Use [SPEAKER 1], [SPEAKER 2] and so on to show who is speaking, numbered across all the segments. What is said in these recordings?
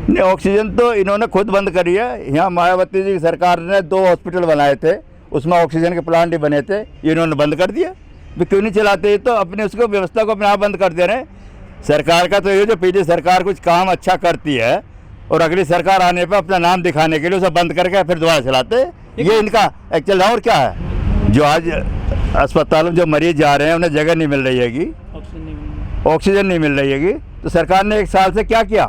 [SPEAKER 1] नहीं, ऑक्सीजन तो इन्होंने खुद बंद करी है। यहाँ मायावती जी की सरकार ने 2 हॉस्पिटल बनाए थे, उसमें ऑक्सीजन के प्लांट ही बने थे, ये इन्होंने बंद कर दिया। वे क्यों नहीं चलाते? तो अपने उसको व्यवस्था को अपने आप बंद कर दे रहे हैं। सरकार का तो ये जो पिछली सरकार कुछ काम अच्छा करती है और अगली सरकार आने पर अपना नाम दिखाने के लिए उसे बंद करके फिर दोबारा चलाते, ये इनका एक्चुअल और क्या है। जो आज अस्पतालों में जो मरीज जा रहे हैं उन्हें जगह नहीं मिल रही हैगी, ऑक्सीजन नहीं मिल रही हैगी, तो सरकार ने 1 साल से क्या किया?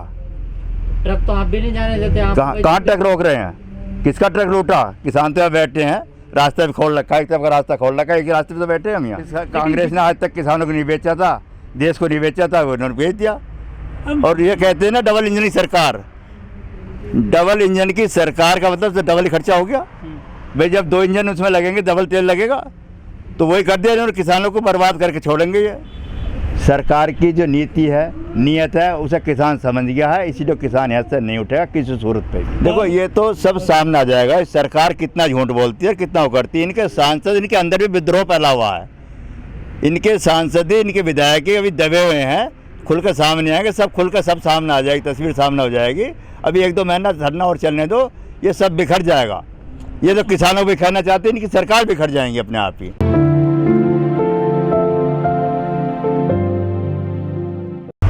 [SPEAKER 2] ट्रक तो आप भी नहीं जाने देते।
[SPEAKER 1] कहाँ ट्रक रोक रहे हैं? किसका ट्रक रोटा? किसान तो यहाँ बैठे हैं, रास्ते पे खोल रखा है, एक तरफ का रास्ता खोल रखा है, एक रास्ते पे तो बैठे हैं हम यहाँ। कांग्रेस ने आज तक किसानों को नहीं बेचा था, देश को नहीं बेचा था, वो उन्होंने बेच दिया। और ये कहते हैं ना डबल इंजन की सरकार। डबल इंजन की सरकार का मतलब तो डबल खर्चा हो गया भाई। जब 2 इंजन उसमें लगेंगे, डबल तेल लगेगा, तो वही कर दिया जिन्होंने किसानों को बर्बाद करके छोड़ेंगे। ये सरकार की जो नीति है, नियत है, उसे किसान समझ गया है, इसीलिए किसान यहाँ से नहीं उठेगा किसी सूरत पे। देखो ये तो सब सामने आ जाएगा, सरकार कितना झूठ बोलती है, कितना वो करती है। इनके सांसद, इनके अंदर भी विद्रोह फैला हुआ है। इनके सांसद, इनके विधायक अभी दबे हुए हैं, खुल कर सामने आएंगे, सब खुल कर सब सामने आ जाएगी, तस्वीर सामने हो जाएगी। अभी 1-2 महीना धरना और चलने दो, ये सब बिखर जाएगा। ये तो किसानों को बिखरना चाहते हैं, इनकी सरकार बिखर जाएंगी अपने आप ही।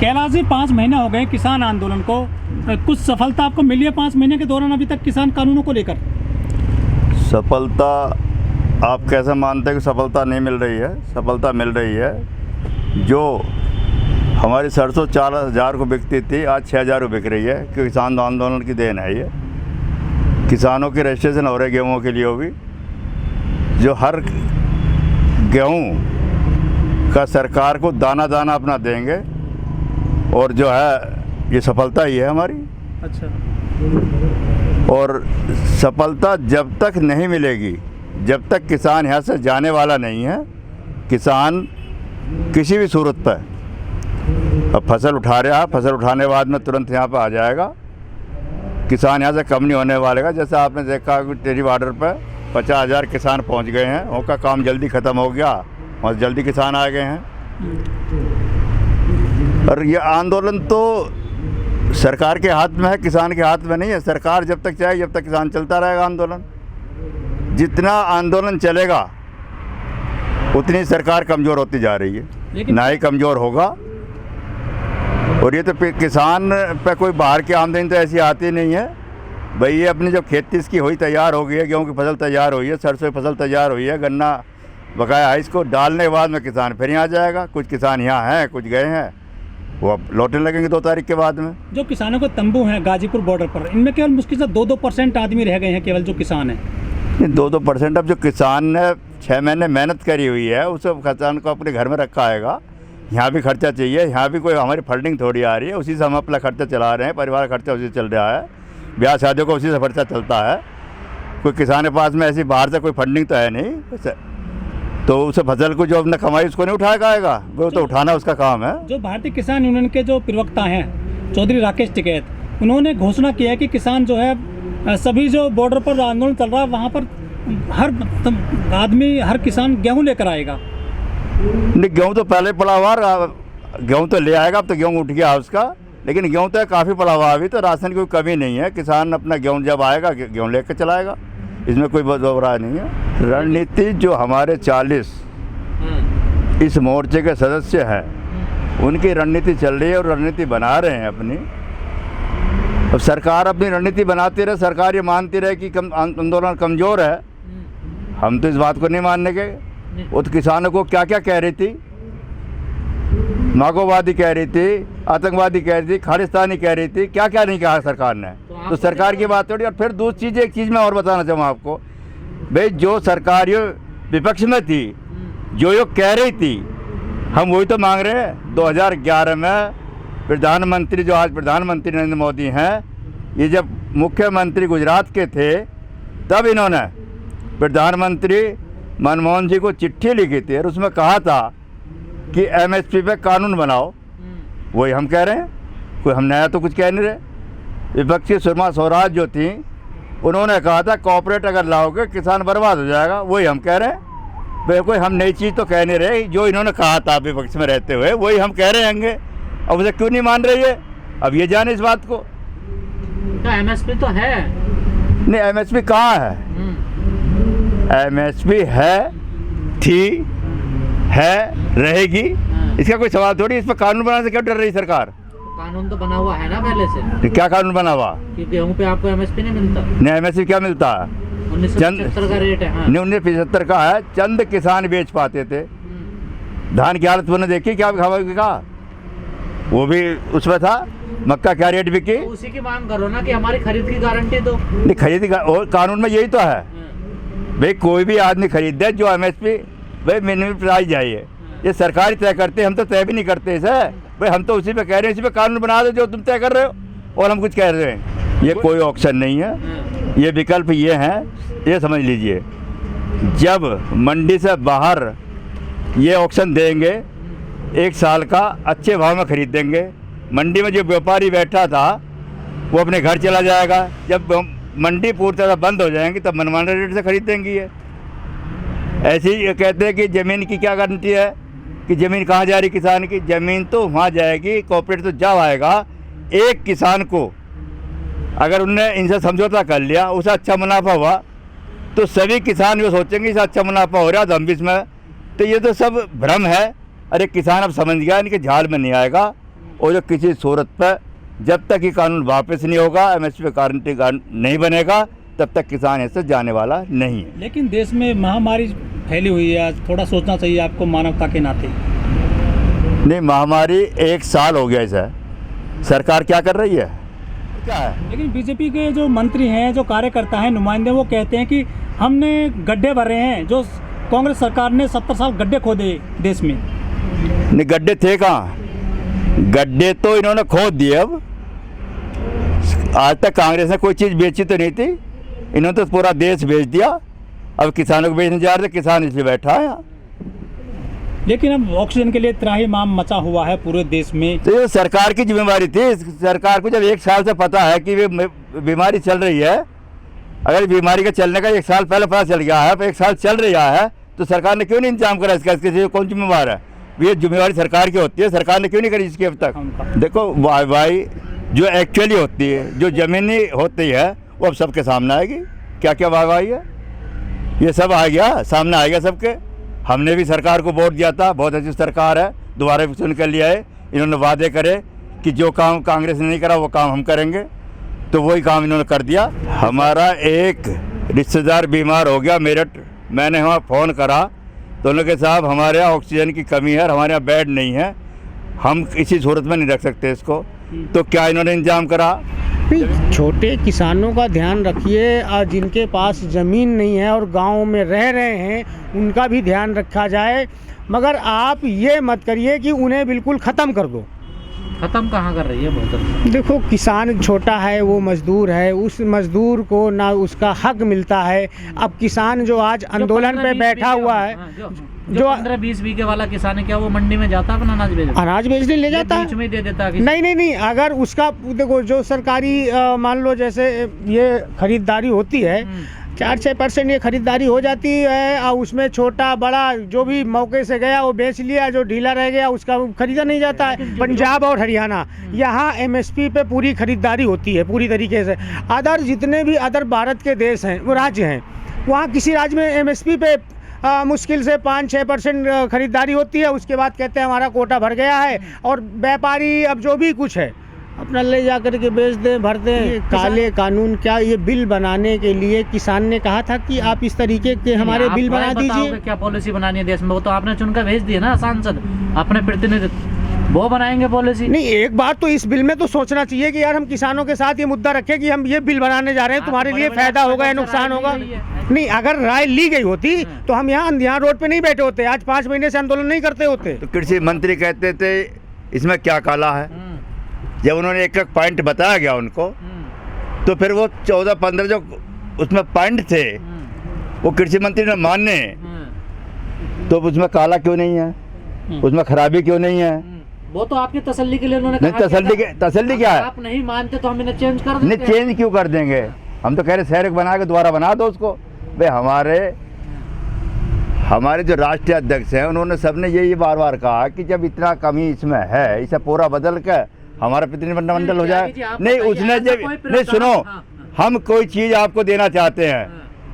[SPEAKER 3] कैलाश जी, 5 महीने हो गए किसान आंदोलन को, कुछ सफलता आपको मिली है 5 महीने के दौरान अभी तक किसान कानूनों को लेकर?
[SPEAKER 1] सफलता आप कैसे मानते हैं कि सफलता नहीं मिल रही है? सफलता मिल रही है। जो हमारी सरसों 4,000 को बिकती थी, आज 6,000 को बिक रही है, क्योंकि किसान आंदोलन की देन है ये। किसानों की रजिस्ट्रेशन हो रहे गेहूँ के लिए भी, जो हर गेहूँ का सरकार को दाना दाना अपना देंगे, और जो है ये सफलता ही है हमारी।
[SPEAKER 3] अच्छा।
[SPEAKER 1] और सफलता जब तक नहीं मिलेगी, जब तक किसान यहाँ से जाने वाला नहीं है, किसान किसी भी सूरत पर अब फसल उठा रहा है, फसल उठाने के बाद में तुरंत यहाँ पर आ जाएगा, किसान यहाँ से कम नहीं होने वालेगा। जैसे आपने देखा कि टेरी बॉर्डर पर 50,000 किसान पहुँच गए हैं, उनका काम जल्दी ख़त्म हो गया और जल्दी किसान आ गए हैं। और ये आंदोलन तो सरकार के हाथ में है, किसान के हाथ में नहीं है। सरकार जब तक चाहे जब तक किसान चलता रहेगा आंदोलन। जितना आंदोलन चलेगा उतनी सरकार कमज़ोर होती जा रही है, ना ही कमज़ोर होगा। और ये तो किसान पे कोई बाहर की आमदनी तो ऐसी आती नहीं है भाई। ये अपनी जो खेती इसकी हुई तैयार हो गई है, गेहूँ की फसल तैयार हुई है, सरसों की फसल तैयार हुई है, गन्ना बकाया है, इसको डालने के बाद में किसान फिर यहाँ आ जाएगा। कुछ किसान यहाँ हैं, कुछ गए हैं, वो अब लौटने लगेंगे 2 तारीख के बाद में।
[SPEAKER 3] जो किसानों के तंबू हैं गाजीपुर बॉर्डर पर, इनमें केवल मुश्किल से 2-2% आदमी रह गए हैं, केवल जो किसान हैं।
[SPEAKER 1] 2-2% अब जो किसान ने 6 महीने मेहनत करी हुई है, उसे किसान को अपने घर में रखा आएगा। यहाँ भी खर्चा चाहिए, यहाँ भी कोई हमारी फंडिंग थोड़ी आ रही है, उसी से हम अपना खर्चा चला रहे हैं, परिवार का खर्चा उसी से चल रहा है, ब्याह शादियों का उसी से खर्चा चलता है। कोई किसान के पास में ऐसी बाहर से कोई फंडिंग तो है नहीं, तो उसे फसल को जो अपने कमाई उसको नहीं उठाएगा आएगा, वो तो उठाना उसका काम है।
[SPEAKER 3] जो भारतीय किसान यूनियन के जो प्रवक्ता हैं चौधरी राकेश टिकैत, उन्होंने घोषणा किया है कि किसान जो है सभी जो बॉर्डर पर आंदोलन चल रहा है वहाँ पर हर आदमी, हर किसान गेहूँ लेकर आएगा।
[SPEAKER 1] नहीं, गेहूँ तो पहले पड़ा हुआ, गेहूँ तो ले आएगा। अब तो गेहूँ उठ गया उसका, लेकिन गेहूँ तो काफ़ी पड़ा हुआ, अभी तो राशन की कोई कमी नहीं है। किसान अपना गेहूँ जब आएगा गेहूँ लेकर चलाएगा, इसमें कोई दो राय नहीं है। रणनीति जो हमारे 40 इस मोर्चे के सदस्य हैं, उनकी रणनीति चल रही है और रणनीति बना रहे हैं अपनी। अब सरकार अपनी रणनीति बनाती रहे, सरकार ये मानती रहे कि आंदोलन कमज़ोर है, हम तो इस बात को नहीं मानने के। वो तो किसानों को क्या क्या कह रही थी, माओवादी कह रही थी, आतंकवादी कह रही थी, खालिस्तानी कह रही थी, क्या क्या नहीं कहा सरकार ने। तो सरकार की बात थोड़ी। और फिर दूसरी चीज़, एक चीज़ मैं और बताना चाहूँ आपको भाई, जो सरकार ये विपक्ष में थी, जो ये कह रही थी, हम वही तो मांग रहे हैं। 2011 में प्रधानमंत्री, जो आज प्रधानमंत्री नरेंद्र मोदी हैं, ये जब मुख्यमंत्री गुजरात के थे, तब इन्होंने प्रधानमंत्री मनमोहन जी को चिट्ठी लिखी थी और उसमें कहा था कि MSP पे कानून बनाओ। वही हम कह रहे हैं, कोई हम नया तो कुछ कह नहीं रहे। विपक्षी सुषमा स्वराज जो थी, उन्होंने कहा था कॉर्पोरेट अगर लाओगे किसान बर्बाद हो जाएगा। वही हम कह रहे हैं भाई, कोई हम नई चीज़ तो कह नहीं रहे। जो इन्होंने कहा था विपक्ष में रहते हुए, वही हम कह रहे होंगे। अब उसे क्यों नहीं मान रही है, अब ये जाने इस बात को।
[SPEAKER 2] तो एमएसपी तो है।
[SPEAKER 1] नहीं, एमएसपी कहाँ है? एमएसपी है, थी, है, रहेगी, इसका कोई सवाल थोड़ी। इस पर कानून बनाने से क्यों डर रही सरकार?
[SPEAKER 2] कानून तो बना हुआ है ना पहले से।
[SPEAKER 1] तो क्या कानून बना हुआ?
[SPEAKER 2] कि गेहूं पे आपको एमएसपी नहीं मिलता।
[SPEAKER 1] नहीं, एमएसपी क्या मिलता है?
[SPEAKER 2] 1975 का रेट है। हाँ।
[SPEAKER 1] 1975 का है, चंद किसान बेच पाते थे। धान की हालत मैंने देखी, क्या का वो भी उसमें था। मक्का क्या रेट बिकी?
[SPEAKER 2] तो उसी की मांग करो ना कि हमारी खरीद की गारंटी दो।
[SPEAKER 1] नहीं, खरीद और कानून में यही तो है भाई, कोई भी आदमी खरीदे जो एमएसपी भाई मिनिमम प्राइस चाहिए, ये सरकार ही तय करते हैं, हम तो तय भी नहीं करते इसे भाई। हम तो उसी पे कह रहे हैं, इसी पे कानून बना दो जो तुम तय कर रहे हो, और हम कुछ कह रहे हैं। ये कोई ऑप्शन नहीं है, ये विकल्प ये हैं, ये समझ लीजिए। जब मंडी से बाहर ये ऑप्शन देंगे, 1 साल का अच्छे भाव में खरीद देंगे। मंडी में जो व्यापारी बैठा था वो अपने घर चला जाएगा। जब मंडी पूरी तरह बंद हो जाएंगी तब मनमाने रेट से खरीद देंगी। ये ऐसे ही कहते हैं कि ज़मीन की क्या गारंटी है कि ज़मीन कहाँ जा रही किसान की? ज़मीन तो वहाँ जाएगी, कॉर्पोरेट तो जा आएगा। एक किसान को अगर उनने इनसे समझौता कर लिया, उसे अच्छा मुनाफा हुआ, तो सभी किसान जो सोचेंगे इसे अच्छा मुनाफा हो रहा है तो हम भी इसमें। तो ये तो सब भ्रम है। अरे किसान अब समझ गया इनके झाल में नहीं आएगा, और जो किसी सूरत पर जब तक ये कानून वापस नहीं होगा, एमएसपी पे गारंटी नहीं बनेगा, तब तक किसान ऐसे जाने वाला नहीं है।
[SPEAKER 3] लेकिन देश में महामारी फैली हुई है, थोड़ा सोचना चाहिए आपको मानवता के नाते।
[SPEAKER 1] नहीं, महामारी 1 साल हो गया इसे, सरकार क्या कर रही है? क्या है?
[SPEAKER 3] लेकिन बीजेपी के जो मंत्री हैं, जो कार्यकर्ता हैं, नुमाइंदे, वो कहते हैं कि हमने गड्ढे भरे हैं, जो कांग्रेस सरकार ने 70 साल गड्ढे खोदे देश में।
[SPEAKER 1] नहीं, गड्ढे थे कहाँ? गड्ढे तो इन्होंने खोद दिए। अब आज तक कांग्रेस ने कोई चीज़ बेची तो नहीं थी, इन्होंने तो पूरा देश बेच दिया। अब किसानों को बेचने जा रहे थे, किसान इसलिए बैठा है यहाँ।
[SPEAKER 3] लेकिन अब ऑक्सीजन के लिए त्राहिमाम मचा हुआ है पूरे देश में।
[SPEAKER 1] तो ये सरकार की जिम्मेवारी थी। सरकार को जब 1 साल से पता है कि ये बीमारी चल रही है, अगर बीमारी के चलने का 1 साल पहले पता चल गया है, तो 1 साल चल रहा है, तो सरकार ने क्यों नहीं इंतजाम करा इसका? इसके कौन जिम्मेवार है? ये जिम्मेवारी सरकार की होती है, सरकार ने क्यों नहीं करी इसकी अब तक? देखो वाई जो एक्चुअली होती है, जो ज़मीनी होती है, वो अब सबके सामने आएगी। क्या क्या वाई है, ये सब आ गया, सामने आ गया सबके। हमने भी सरकार को वोट दिया था, बहुत अच्छी सरकार है, दोबारा भी चुन कर लिया है। इन्होंने वादे करे कि जो काम कांग्रेस ने नहीं करा वो काम हम करेंगे, तो वही काम इन्होंने कर दिया। हमारा एक रिश्तेदार बीमार हो गया मेरठ, मैंने वहाँ फ़ोन करा तो उन्होंने कहा साहब हमारे यहाँ ऑक्सीजन की कमी है, हमारे यहाँ बेड नहीं है, हम इसी सूरत में नहीं रख सकते इसको। तो क्या इन्होंने इंतजाम करा?
[SPEAKER 4] नहीं, छोटे किसानों का ध्यान रखिए, और जिनके पास ज़मीन नहीं है और गाँव में रह रहे हैं उनका भी ध्यान रखा जाए, मगर आप ये मत करिए कि उन्हें बिल्कुल ख़त्म कर दो।
[SPEAKER 2] खत्म कहाँ कर रही है? बहुत
[SPEAKER 4] देखो, किसान छोटा है, वो मज़दूर है, उस मज़दूर को ना उसका हक मिलता है। अब किसान जो आज आंदोलन पे बैठा हुआ है,
[SPEAKER 2] जो 15-20 बीघे वाला किसान है, क्या वो मंडी में जाता है अपना अनाज बेचने
[SPEAKER 4] ले जाता है?
[SPEAKER 2] बीच में दे देता है?
[SPEAKER 4] नहीं, अगर उसका देखो, जो सरकारी मान लो जैसे ये खरीदारी होती है, 4-6% ये खरीदारी हो जाती है, और उसमें छोटा बड़ा जो भी मौके से गया वो बेच लिया, जो ढीला रह गया उसका खरीदा नहीं जाता है। पंजाब और हरियाणा, यहाँ एमएसपी पे पूरी खरीदारी होती है पूरी तरीके से। अदर जितने भी अदर भारत के देश हैं, वो राज्य हैं, वहाँ किसी राज्य में एमएसपी पे मुश्किल से 5-6% खरीदारी होती है। उसके बाद कहते हैं हमारा कोटा भर गया है, और व्यापारी अब जो भी कुछ है अपना ले जा कर के बेच दें, भर दें। काले कानून क्या, ये बिल बनाने के लिए किसान ने कहा था कि आप इस तरीके के हमारे बिल बना दीजिए।
[SPEAKER 2] क्या पॉलिसी बनानी है देश में? वो तो आपने चुनकर भेज दिया ना सांसद, अपने प्रतिनिधि, वो बनाएंगे पॉलिसी।
[SPEAKER 4] नहीं, एक बात तो इस बिल में तो सोचना चाहिए कि यार हम किसानों के साथ ये मुद्दा रखें कि हम ये बिल बनाने जा रहे हैं, तुम्हारे लिए फायदा होगा या नुकसान होगा। नहीं, अगर राय ली गई होती तो हम यहाँ रोड पे नहीं बैठे होते, आज 5 महीने से आंदोलन नहीं करते होते।
[SPEAKER 1] तो कृषि मंत्री कहते थे इसमें क्या काला है, जब उन्होंने एक पॉइंट बताया गया उनको, तो फिर वो 14-15 जो उसमें पॉइंट थे वो कृषि मंत्री ने माने, तो उसमें काला क्यों नहीं है, उसमें खराबी क्यों नहीं है?
[SPEAKER 2] वो तो आपकी तसल्ली के लिए उन्होंने
[SPEAKER 1] नहीं, तसल्ली क्या है?
[SPEAKER 2] आप नहीं मानते तो हम इन्हें चेंज कर देंगे।
[SPEAKER 1] नहीं, चेंज क्यों कर देंगे? हम तो कह रहे शहर बना के दोबारा बना दो उसको। भाई हमारे जो राष्ट्रीय अध्यक्ष हैं उन्होंने सबने यही बार बार कहा कि जब इतना कमी इसमें है, इसे पूरा बदल कर हमारा प्रतिनिधिमंडल हो
[SPEAKER 2] त्यागी जी,
[SPEAKER 1] जाए।
[SPEAKER 2] आप
[SPEAKER 1] नहीं
[SPEAKER 2] बताइए,
[SPEAKER 1] उसने
[SPEAKER 2] ऐसा
[SPEAKER 1] जब
[SPEAKER 2] कोई
[SPEAKER 1] नहीं
[SPEAKER 2] प्रावधान-
[SPEAKER 1] सुनो,
[SPEAKER 2] हाँ,
[SPEAKER 1] हम कोई चीज़ आपको देना चाहते हैं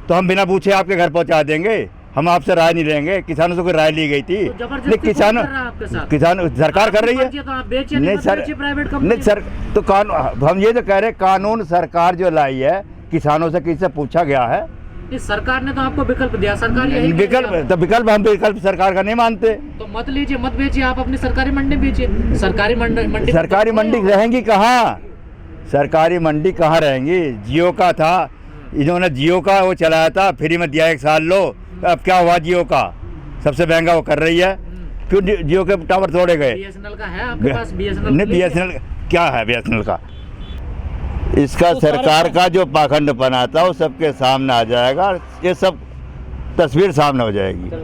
[SPEAKER 1] तो हम बिना पूछे आपके घर पहुंचा देंगे, हम आपसे राय नहीं लेंगे। किसानों से कोई राय ली गई थी?
[SPEAKER 2] तो जबरदस्ती
[SPEAKER 1] नहीं किसानों,
[SPEAKER 2] कौन कर रहा है आपके साथ?
[SPEAKER 1] किसान सरकार कर रही है।
[SPEAKER 2] तो आप बेचिए
[SPEAKER 1] नहीं
[SPEAKER 2] मत
[SPEAKER 1] सर,
[SPEAKER 2] बेचिए प्राइवेट कंपनी
[SPEAKER 1] नहीं सर, तो कानून हम ये तो कह रहे हैं, कानून सरकार जो लाई है, किसानों से किससे पूछा गया है?
[SPEAKER 2] इस सरकार ने तो आपको विकल्प दिया, सरकार यही कह
[SPEAKER 1] विकल्प
[SPEAKER 2] रही है।
[SPEAKER 1] तो विकल्प हम विकल्प सरकार का नहीं मानते।
[SPEAKER 2] तो मत लीजिए, मत बेचिए, आप अपनी सरकारी मंडी बेचिए। सरकारी मंडी
[SPEAKER 1] सरकारी मंडी रहेंगी कहाँ? सरकारी मंडी कहाँ रहेंगी? जियो का था, इन्होंने जियो का वो चलाया था, फ्री में दिया 1 साल लो। अब क्या हुआ? जियो का सबसे महंगा वो कर रही है, क्यों जियो के टावर तोड़े गए?
[SPEAKER 2] बीएसएनएल का है आपके पास? बीएसएनएल
[SPEAKER 1] नहीं, बीएसएनएल क्या है? बीएसएनएल का इसका
[SPEAKER 3] तो
[SPEAKER 1] सरकार का जो पाखंडपन आता है वो सबके सामने आ जाएगा, ये सब तस्वीर सामने हो जाएगी।